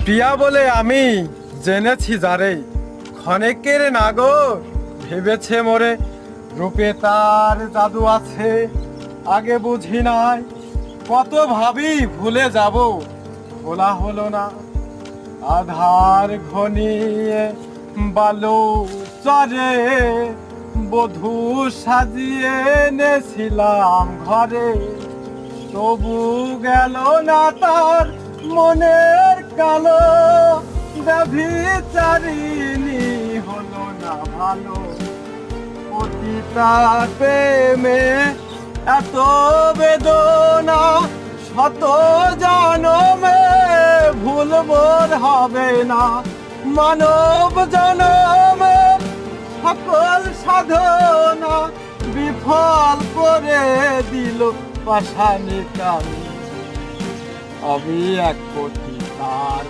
প্রিয়া বলে আমি জেনেছি যারে, ক্ষণেকের নাগর ভেবেছে মোরে, রূপে তার জাদু আছে আগে বুঝি নাই, কত ভাবি ভুলে যাব ভোলা হলো না। আধার ঘনিয়ে বালু চরে বধূ সাজিয়ে এনেছিলাম ঘরে, তবু গেল না তার মনের কালো, ব্যভিচারিণী হলো না ভালো। পতিতা প্রেমে এত বেদনা, শত জনমে ভুল মোর হবে না। মানব জনমে সকল সাধনা বিফল করে দিল পাষাণী কামি। আমি এক পতিতার